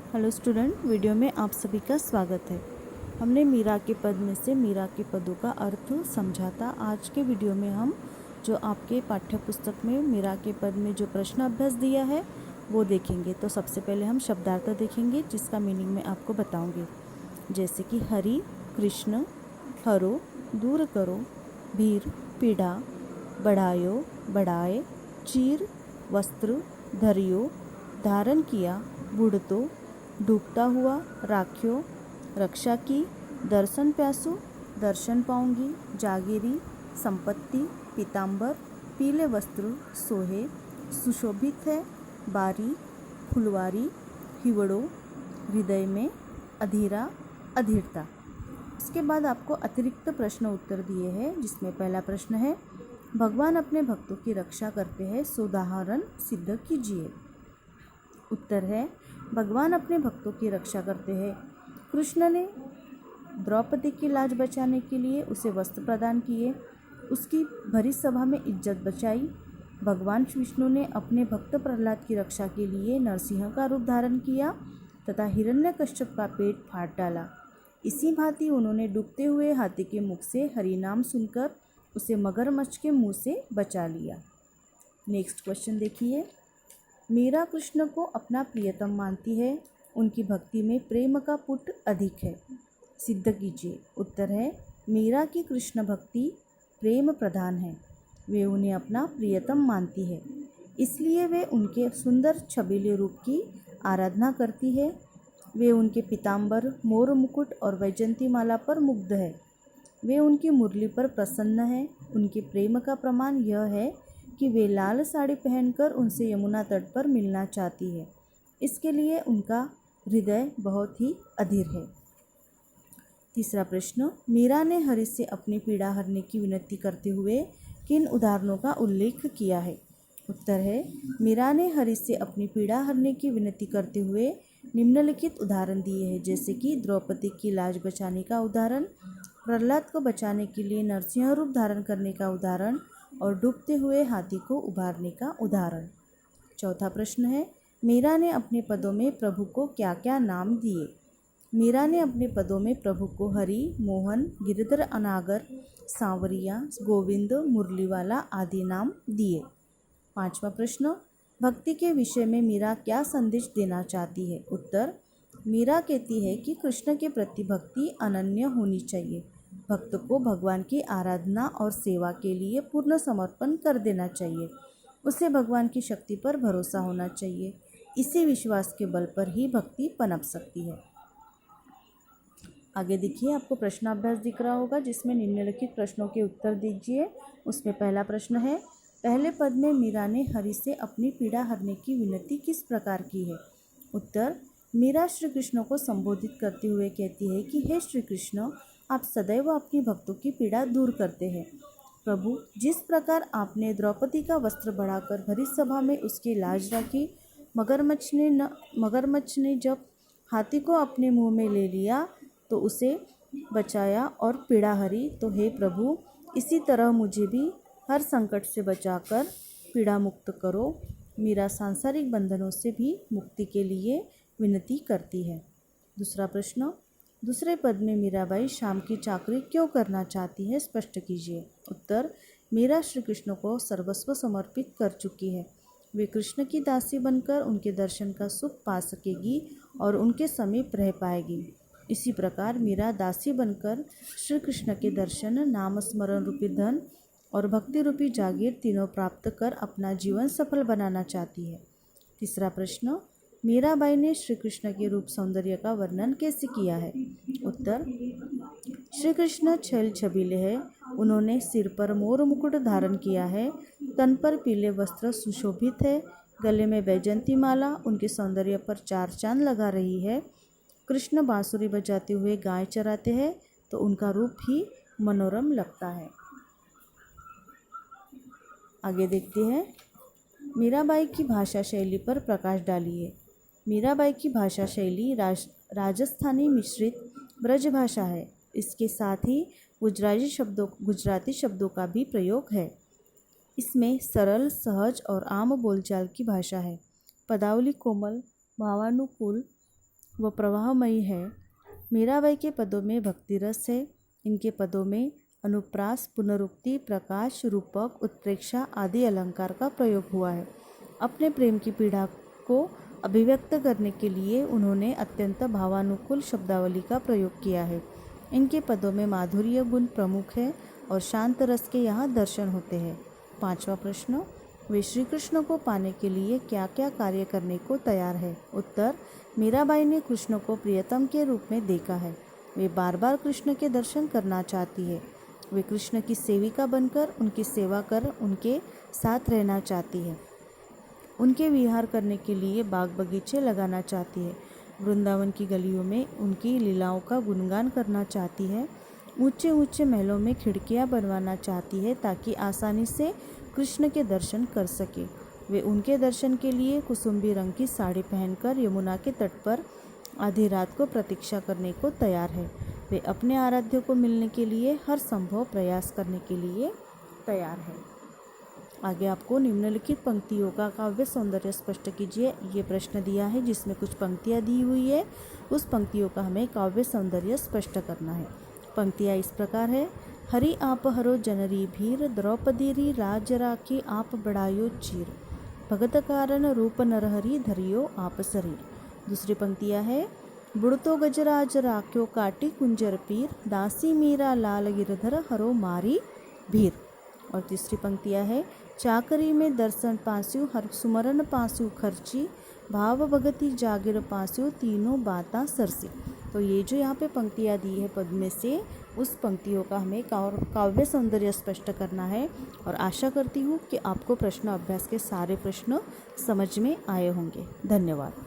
Hello student, video में आप सभी का स्वागत है। हमने मीरा के पद में से मीरा के पदों का अर्थ समझा था। आज के वीडियो में हम जो आपके पाठ्य पुस्तक में मीरा के पद में जो प्रश्न अभ्यास दिया है वो देखेंगे। तो सबसे पहले हम शब्दार्थ देखेंगे जिसका मीनिंग मैं आपको बताऊंगी। जैसे कि हरि, कृष्ण, हरो, दूर करो, भीर, पीड़ा, बढ़ायो, बढ़ाए, चीर, वस्त्र, धरियो, धारण किया, बुढ़तो, डूबता हुआ, राख्यो, रक्षा की, दर्शन प्यासो, दर्शन पाऊंगी, जागीरी, संपत्ति, पीताम्बर, पीले वस्त्र, सोहे, सुशोभित है, बारी, फुलवारी, हिवड़ो, हृदय में, अधीरा, अधीरता। इसके बाद आपको अतिरिक्त प्रश्न उत्तर दिए हैं, जिसमें पहला प्रश्न है, भगवान अपने भक्तों की रक्षा करते हैं, सोदाहरण सिद्ध कीजिए। उत्तर है, भगवान अपने भक्तों की रक्षा करते हैं। कृष्ण ने द्रौपदी की लाज बचाने के लिए उसे वस्त्र प्रदान किए, उसकी भरी सभा में इज्जत बचाई। भगवान विष्णु ने अपने भक्त प्रहलाद की रक्षा के लिए नरसिंह का रूप धारण किया तथा हिरण्यकश्यप का पेट फाड़ डाला। इसी भांति उन्होंने डूबते हुए हाथी के मुख से हरिनाम सुनकर उसे मगरमच्छ के मुंह से बचा लिया। नेक्स्ट क्वेश्चन देखिए। मीरा कृष्ण को अपना प्रियतम मानती है, उनकी भक्ति में प्रेम का पुट अधिक है, सिद्ध कीजिए। उत्तर है, मीरा की कृष्ण भक्ति प्रेम प्रधान है। वे उन्हें अपना प्रियतम मानती है, इसलिए वे उनके सुंदर छबीले रूप की आराधना करती है। वे उनके पीताम्बर, मोर मुकुट और वैजयंती माला पर मुग्ध है। वे उनकी मुरली पर प्रसन्न है। उनके प्रेम का प्रमाण यह है कि वे लाल साड़ी पहनकर उनसे यमुना तट पर मिलना चाहती है। इसके लिए उनका हृदय बहुत ही अधीर है। तीसरा प्रश्न, मीरा ने हरि से अपनी पीड़ा हरने की विनती करते हुए किन उदाहरणों का उल्लेख किया है? उत्तर है, मीरा ने हरि से अपनी पीड़ा हरने की विनती करते हुए निम्नलिखित उदाहरण दिए हैं, जैसे कि द्रौपदी की लाज बचाने का उदाहरण, प्रहलाद को बचाने के लिए नरसिंह रूप धारण करने का उदाहरण और डूबते हुए हाथी को उबारने का उदाहरण। चौथा प्रश्न है, मीरा ने अपने पदों में प्रभु को क्या क्या नाम दिए? मीरा ने अपने पदों में प्रभु को हरि, मोहन, गिरधर अनागर, सांवरिया, गोविंद, मुरलीवाला आदि नाम दिए। पांचवा प्रश्न, भक्ति के विषय में मीरा क्या संदेश देना चाहती है? उत्तर, मीरा कहती है कि कृष्ण के प्रति भक्ति अनन्य होनी चाहिए। भक्त को भगवान की आराधना और सेवा के लिए पूर्ण समर्पण कर देना चाहिए। उसे भगवान की शक्ति पर भरोसा होना चाहिए। इसी विश्वास के बल पर ही भक्ति पनप सकती है। आगे देखिए, आपको प्रश्नाभ्यास दिख रहा होगा, जिसमें निम्नलिखित प्रश्नों के उत्तर दीजिए। उसमें पहला प्रश्न है, पहले पद में मीरा ने हरि से अपनी पीड़ा हरने की विनती किस प्रकार की है? उत्तर, मीरा श्री कृष्ण को संबोधित करते हुए कहती है कि हे श्री कृष्ण, आप सदैव अपनी भक्तों की पीड़ा दूर करते हैं। प्रभु, जिस प्रकार आपने द्रौपदी का वस्त्र बढ़ाकर भरी सभा में उसकी लाज रखी, मगरमच्छ ने जब हाथी को अपने मुंह में ले लिया तो उसे बचाया और पीड़ा हरी, तो हे प्रभु, इसी तरह मुझे भी हर संकट से बचाकर पीड़ा मुक्त करो। मीरा सांसारिक बंधनों से भी मुक्ति के लिए विनती करती है। दूसरा प्रश्न, दूसरे पद में मीराबाई शाम की चाकरी क्यों करना चाहती है, स्पष्ट कीजिए। उत्तर, मीरा श्री कृष्ण को सर्वस्व समर्पित कर चुकी है। वे कृष्ण की दासी बनकर उनके दर्शन का सुख पा सकेगी और उनके समीप रह पाएगी। इसी प्रकार मीरा दासी बनकर श्री कृष्ण के दर्शन, नाम स्मरण रूपी धन और भक्ति रूपी जागीर तीनों प्राप्त कर अपना जीवन सफल बनाना चाहती है। तीसरा प्रश्न, मीराबाई ने श्री कृष्ण के रूप सौंदर्य का वर्णन कैसे किया है? उत्तर, श्री कृष्ण छैल छबीले हैं। उन्होंने सिर पर मोर मुकुट धारण किया है, तन पर पीले वस्त्र सुशोभित है, गले में वैजयंती माला उनके सौंदर्य पर चार चांद लगा रही है। कृष्ण बांसुरी बजाते हुए गाय चराते हैं तो उनका रूप ही मनोरम लगता है। आगे देखते हैं, मीराबाई की भाषा शैली पर प्रकाश डालिए। मीराबाई की भाषा शैली राजस्थानी मिश्रित ब्रज भाषा है। इसके साथ ही गुजराती शब्दों का भी प्रयोग है। इसमें सरल, सहज और आम बोलचाल की भाषा है। पदावली कोमल, भावानुकूल व प्रवाहमयी है। मीराबाई के पदों में भक्ति रस है। इनके पदों में अनुप्रास, पुनरुक्ति, प्रकाश, रूपक, उत्प्रेक्षा आदि अलंकार का प्रयोग हुआ है। अपने प्रेम की पीड़ा को अभिव्यक्त करने के लिए उन्होंने अत्यंत भावानुकूल शब्दावली का प्रयोग किया है। इनके पदों में माधुर्य गुण प्रमुख है और शांत रस के यहाँ दर्शन होते हैं। 5वां प्रश्न, वे श्री कृष्ण को पाने के लिए क्या क्या कार्य करने को तैयार है? उत्तर, मीराबाई ने कृष्ण को प्रियतम के रूप में देखा है। वे बार बार कृष्ण के दर्शन करना चाहती है। वे कृष्ण की सेविका बनकर उनकी सेवा कर उनके साथ रहना चाहती है। उनके विहार करने के लिए बाग बगीचे लगाना चाहती है। वृंदावन की गलियों में उनकी लीलाओं का गुणगान करना चाहती है। ऊंचे ऊंचे महलों में खिड़कियां बनवाना चाहती है ताकि आसानी से कृष्ण के दर्शन कर सके। वे उनके दर्शन के लिए कुसुम्बी रंग की साड़ी पहनकर यमुना के तट पर आधी रात को प्रतीक्षा करने को तैयार है। वे अपने आराध्य को मिलने के लिए हर संभव प्रयास करने के लिए तैयार है। आगे आपको निम्नलिखित पंक्तियों का काव्य सौंदर्य स्पष्ट कीजिए। ये प्रश्न दिया है जिसमें कुछ पंक्तियाँ दी हुई है, उस पंक्तियों का हमें काव्य सौंदर्य स्पष्ट करना है। पंक्तियाँ इस प्रकार है। हरि आप हरो जनरी भीर, द्रौपदी री राज राखी आप बढ़ायो चीर, भगत कारण रूप नरहरि धरियो आप शरीर। दूसरी पंक्तियाँ है। बुड़तो गजराज राख्यो काटी कुंजर पीर, दासी मीरा लाल गिरधर हरो मारी भीर। और तीसरी पंक्तियाँ है। चाकरी में दर्शन पास्यु, हर सुमरन पास्यु खर्ची, भाव भगति जागिर पास्यु, तीनों बाता सरसी। तो ये जो यहाँ पे पंक्तियाँ दी है पद में से, उस पंक्तियों का हमें काव्य सौंदर्य स्पष्ट करना है। और आशा करती हूँ कि आपको प्रश्न अभ्यास के सारे प्रश्न समझ में आए होंगे। धन्यवाद।